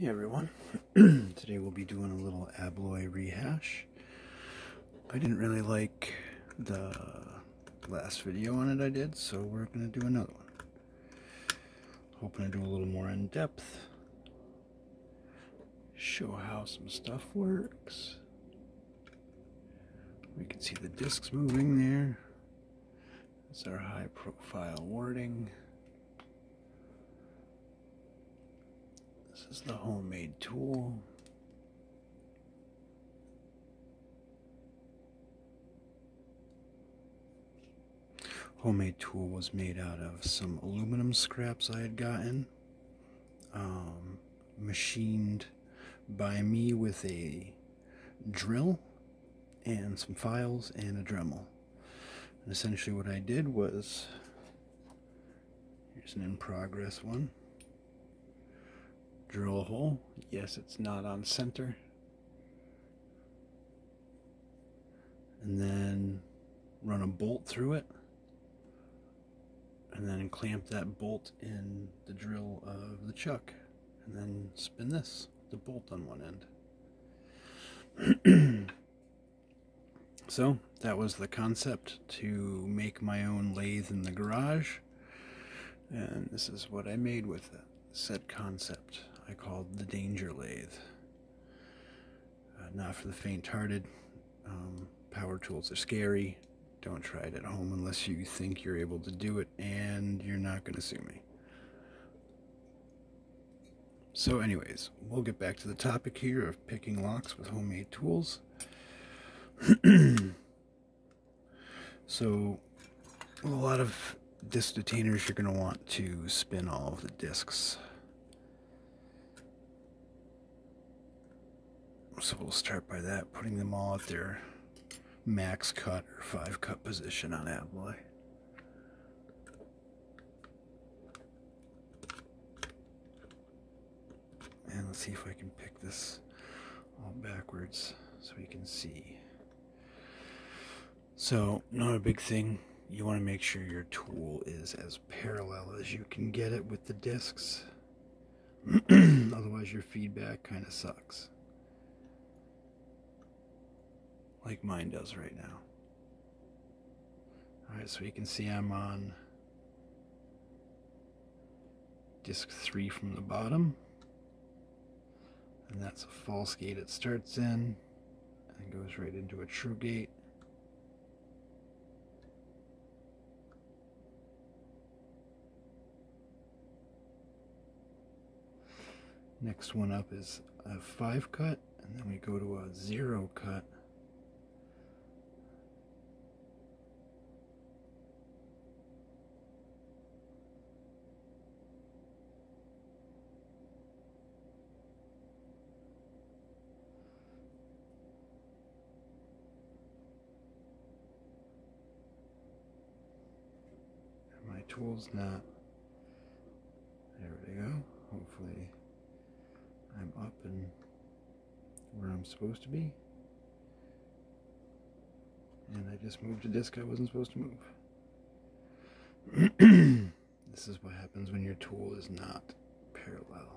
Hey everyone, today we'll be doing a little Abloy rehash. I didn't really like the last video on it I did, so we're going to do another one. Hoping to do a little more in depth, show how some stuff works. We can see the discs moving there. That's our high profile wording. This is the homemade tool. Homemade tool was made out of some aluminum scraps I had gotten, machined by me with a drill and some files and a Dremel. And essentially what I did was, here's an in progress one. Drill a hole. Yes, it's not on center. And then run a bolt through it. And then clamp that bolt in the drill of the chuck. And then spin this, the bolt on one end. So that was the concept, to make my own lathe in the garage. And this is what I made with it. Said concept I called the Danger Lathe. Not for the faint-hearted. Power tools are scary. Don't try it at home unless you think you're able to do it, and you're not going to sue me. So anyways, we'll get back to the topic here of picking locks with homemade tools. So a lot of disc detainers, you're going to want to spin all of the discs. So we'll start by that, putting them all at their max cut or 5 cut position on Abloy. And let's see if I can pick this all backwards so you can see. So, not a big thing. You want to make sure your tool is as parallel as you can get it with the discs. Otherwise your feedback kind of sucks. Like mine does right now. Alright, so you can see I'm on disc 3 from the bottom. And that's a false gate it starts in and goes right into a true gate. Next one up is a 5 cut, and then we go to a 0 cut. My tool's not, there we go, hopefully I'm up and where I'm supposed to be, and I just moved a disc I wasn't supposed to move. This is what happens when your tool is not parallel.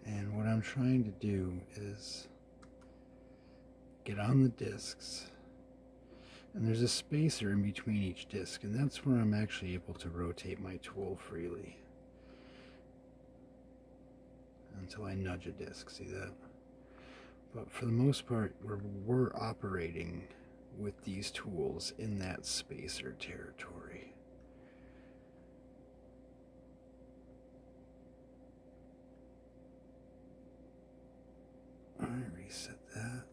And what I'm trying to do is get on the discs, and there's a spacer in between each disc, and that's where I'm actually able to rotate my tool freely until I nudge a disc. See that? But for the most part, we're operating with these tools in that spacer territory. Alright, reset that.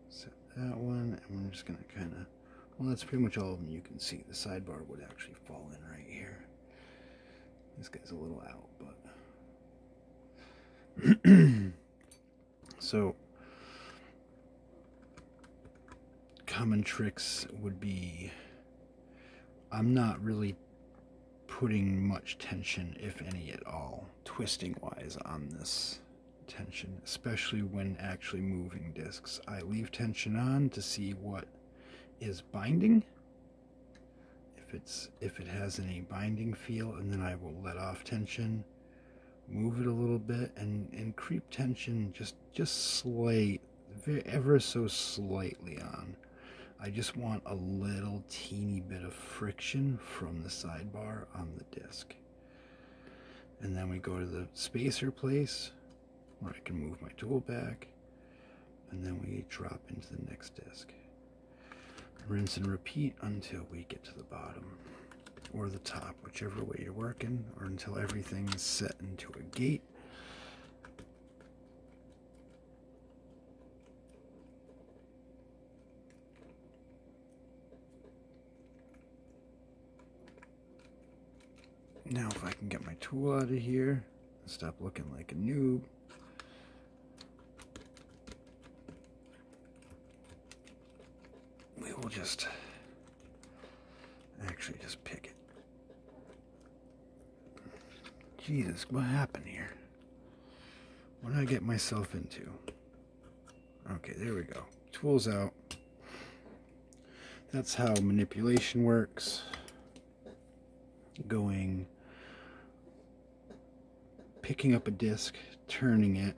Set that one, and we're just going to kind of, Well, that's pretty much all of them you can see. The sidebar would actually fall in right here. This guy's a little out, but so common tricks would be, I'm not really putting much tension, if any at all, twisting wise on this tension, especially when actually moving discs. I leave tension on to see what is binding, if it has any binding feel, and then I will let off tension, move it a little bit, and creep tension just slight, ever so slightly on. I just want a little teeny bit of friction from the sidebar on the disc. And then we go to the spacer place where I can move my tool back, and then we drop into the next disc. Rinse and repeat until we get to the bottom or the top, whichever way you're working, or until everything's set into a gate. Now if I can get my tool out of here and stop looking like a noob, we will just pick it. Jesus, what happened here? What did I get myself into? Okay, there we go. Tool's out. That's how manipulation works. Picking up a disc, turning it,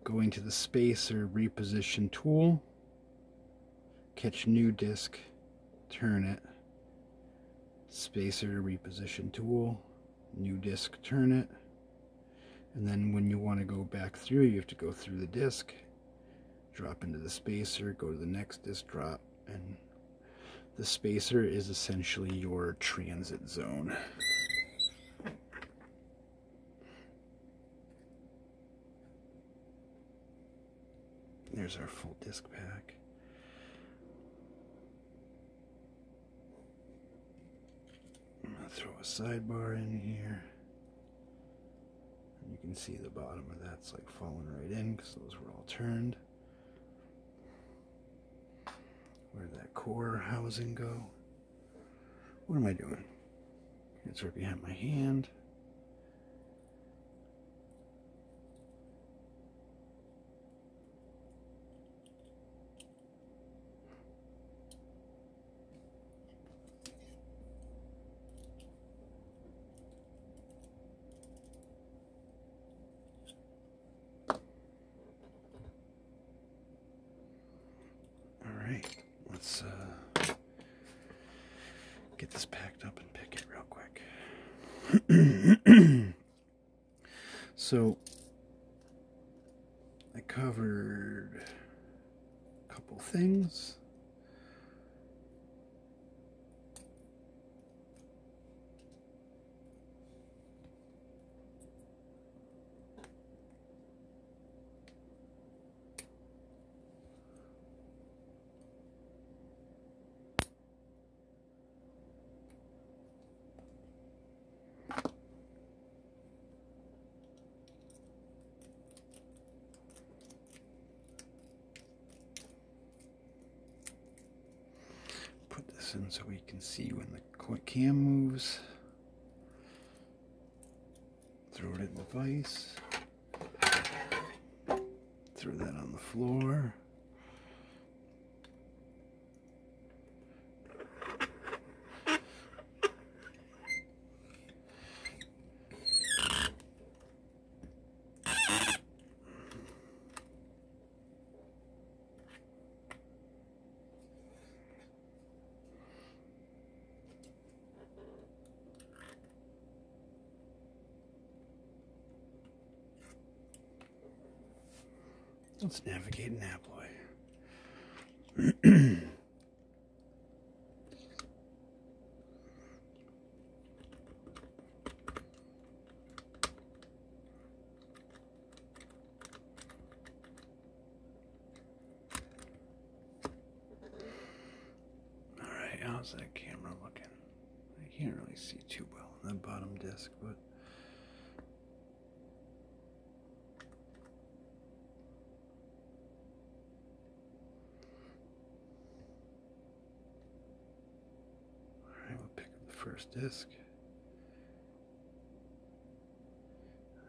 going to the spacer reposition tool, catch new disc, turn it, spacer reposition tool, new disc, turn it, and then when you want to go back through, you have to go through the disc, drop into the spacer, go to the next disc, drop, and the spacer is essentially your transit zone. There's our full disc pack. I'm going to throw a sidebar in here. And you can see the bottom of that's like falling right in because those were all turned. Where'd that core housing go? What am I doing? It's right behind my hand. Let's get this packed up and pick it real quick. So I covered a couple things. In so we can see when the cam moves. Throw it in the vise. Throw that on the floor. Let's navigate an Abloy. how's that camera looking? I can't really see too well on the bottom disc, but alright, we'll pick up the first disc.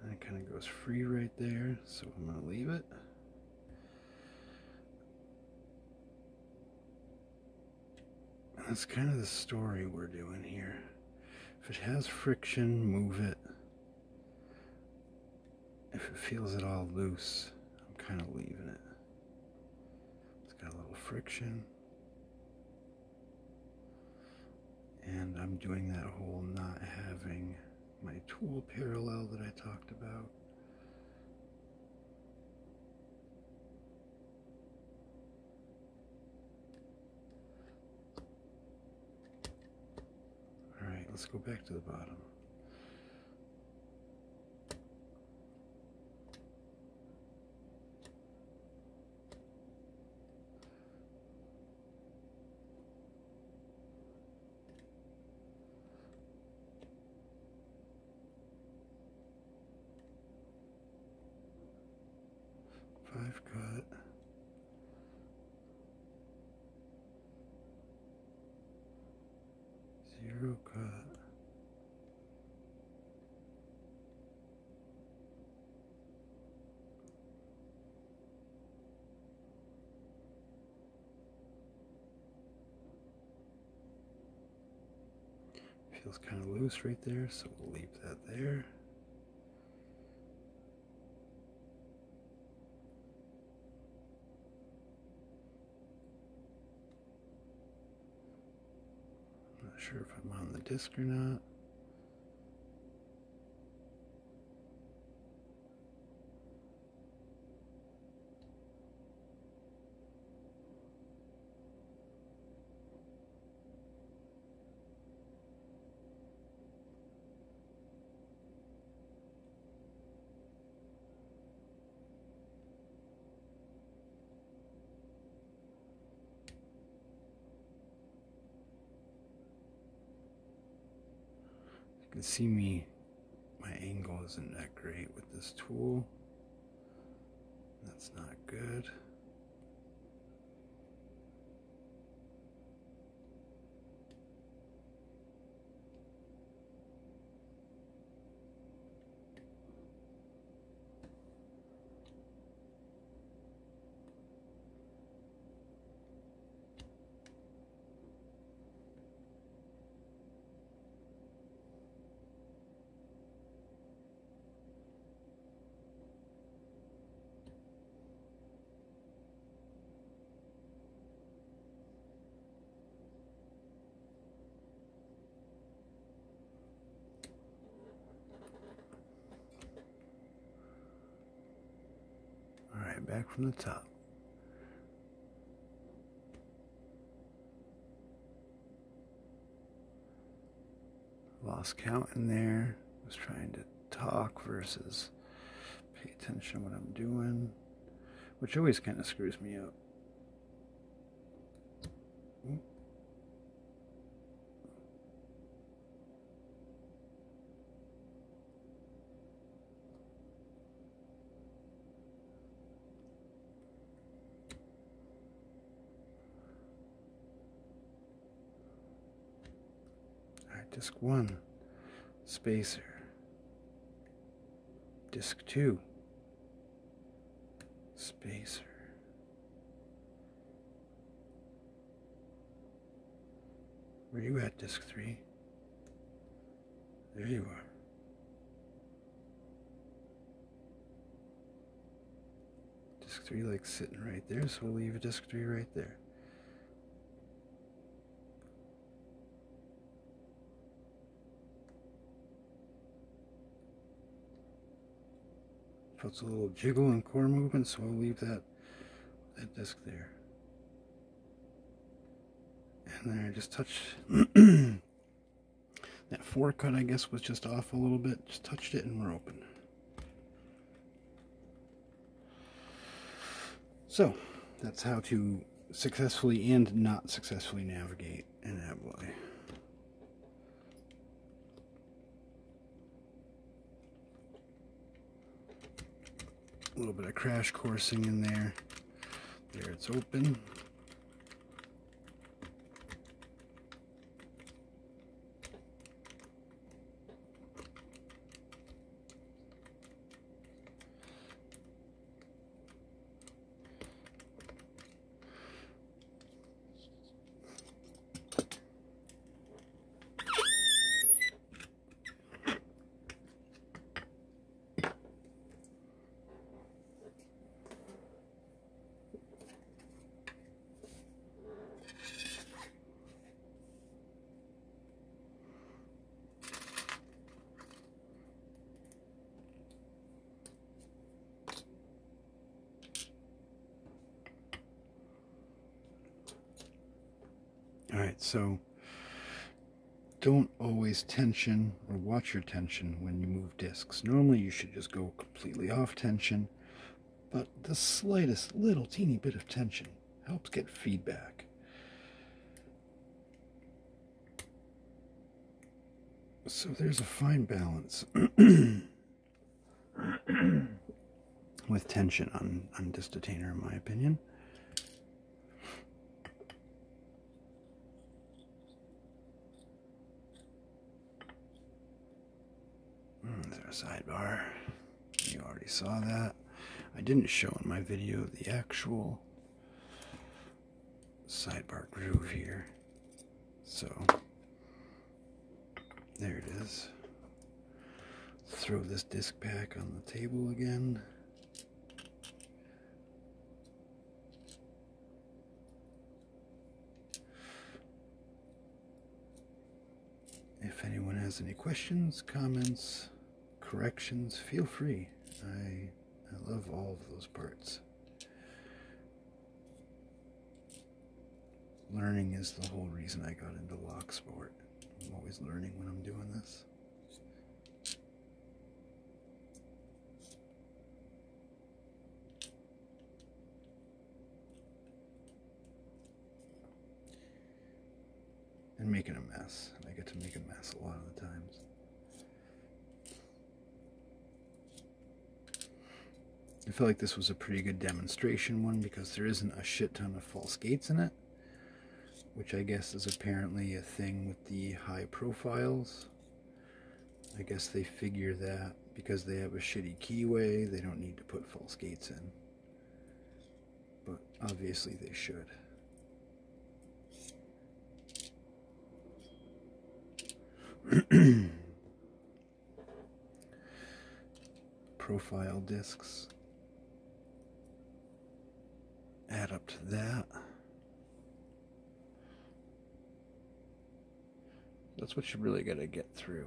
And it kind of goes free right there, so I'm going to leave it. And that's kind of the story we're doing here. If it has friction, move it. If it feels at all loose, I'm kind of leaving it. It's got a little friction. And I'm doing that whole not having my tool parallel that I talked about. Alright, let's go back to the bottom. Five cut. Zero cut. Feels kind of loose right there, so we'll leave that there. Not sure if I'm on the disc or not. You can see my angle isn't that great with this tool. That's not good. Alright, back from the top. Lost count in there. Was trying to talk versus pay attention to what I'm doing, which always kind of screws me up. Disc 1, spacer. Disc 2, spacer. Where you at, disc 3? There you are. Disc 3 like sitting right there, so we'll leave a disc 3 right there. Puts a little jiggle and core movement, so I'll leave that disc there. And then I just touched that 4 cut, I guess, was just off a little bit. Just touched it and we're open. So that's how to successfully and not successfully navigate an A little bit of crash coursing in there. There, it's open. Alright, so don't always tension or watch your tension when you move discs. Normally you should just go completely off tension, but the slightest little teeny bit of tension helps get feedback. So there's a fine balance with tension on disc detainer, in my opinion. There's a sidebar. You already saw that. I didn't show in my video the actual sidebar groove here. So there it is. Throw this disc back on the table again. If anyone has any questions, comments, corrections, feel free. I love all of those parts. Learning is the whole reason I got into lock sport. I'm always learning when I'm doing this. And making a mess. I get to make a mess a lot of the times. I feel like this was a pretty good demonstration one because there isn't a shit ton of false gates in it, which I guess is apparently a thing with the high profiles. I guess they figure that because they have a shitty keyway, they don't need to put false gates in. But obviously they should. Profile discs add up to that. That's what you really got to get through.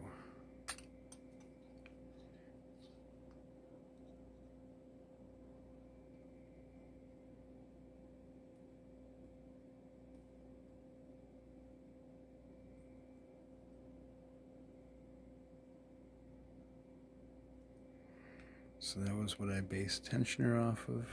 So that was what I based tensioner off of.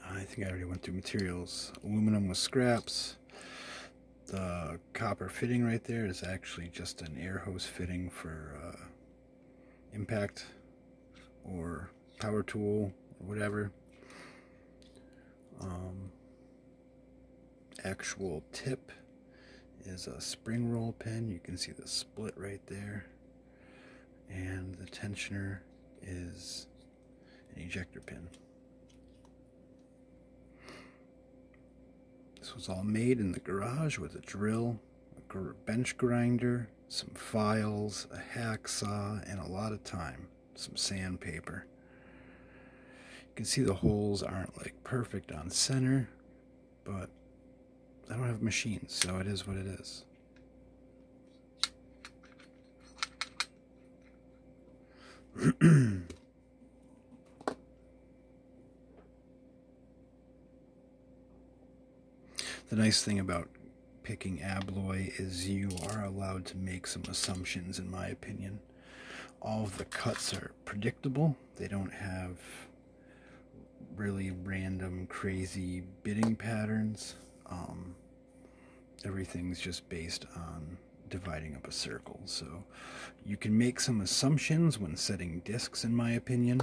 I think I already went through materials. Aluminum with scraps. The copper fitting right there is actually just an air hose fitting for impact or power tool or whatever. Actual tip is a spring roll pin. You can see the split right there. And the tensioner is an ejector pin. This was all made in the garage with a drill, a bench grinder, some files, a hacksaw, and a lot of time, some sandpaper. You can see the holes aren't like perfect on center, but I don't have machines, so it is what it is. The nice thing about picking Abloy is you are allowed to make some assumptions, in my opinion. All of the cuts are predictable. They don't have really random, crazy bitting patterns. Everything's just based on dividing up a circle. So you can make some assumptions when setting discs, in my opinion.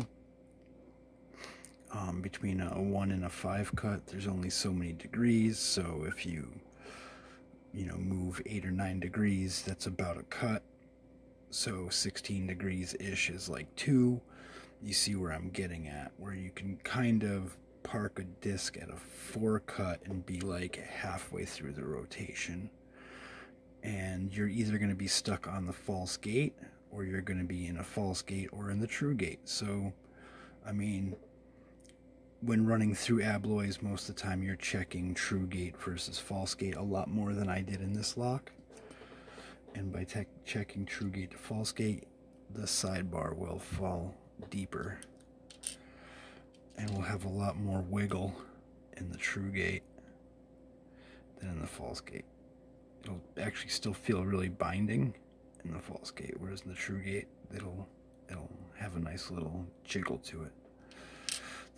Between a 1 and a 5 cut, there's only so many degrees. So if you move 8 or 9 degrees, that's about a cut. So 16 degrees-ish is like 2. You see where I'm getting at, where you can kind of park a disc at a 4 cut and be like halfway through the rotation. And you're either going to be stuck on the false gate, or you're going to be in a false gate or in the true gate. So, I mean, when running through Abloys, most of the time you're checking true gate versus false gate a lot more than I did in this lock. And by checking true gate to false gate, the sidebar will fall deeper. And we'll have a lot more wiggle in the true gate than in the false gate. It'll actually still feel really binding in the false gate, whereas in the true gate, it'll have a nice little jiggle to it.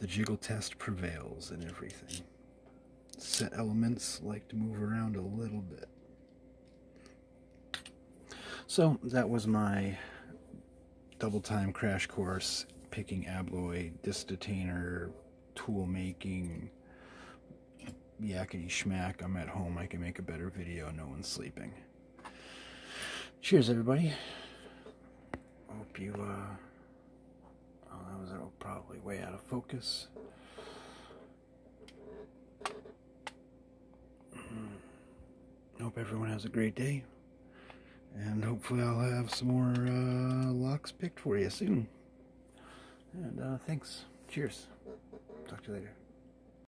The jiggle test prevails in everything. Set elements like to move around a little bit. So that was my double time crash course, picking Abloy, disc detainer, tool making, yakety schmack. I'm at home, I can make a better video, no one's sleeping. Cheers, everybody. Hope you, that was probably way out of focus. Hope everyone has a great day. And hopefully I'll have some more locks picked for you soon. And thanks. Cheers. Talk to you later.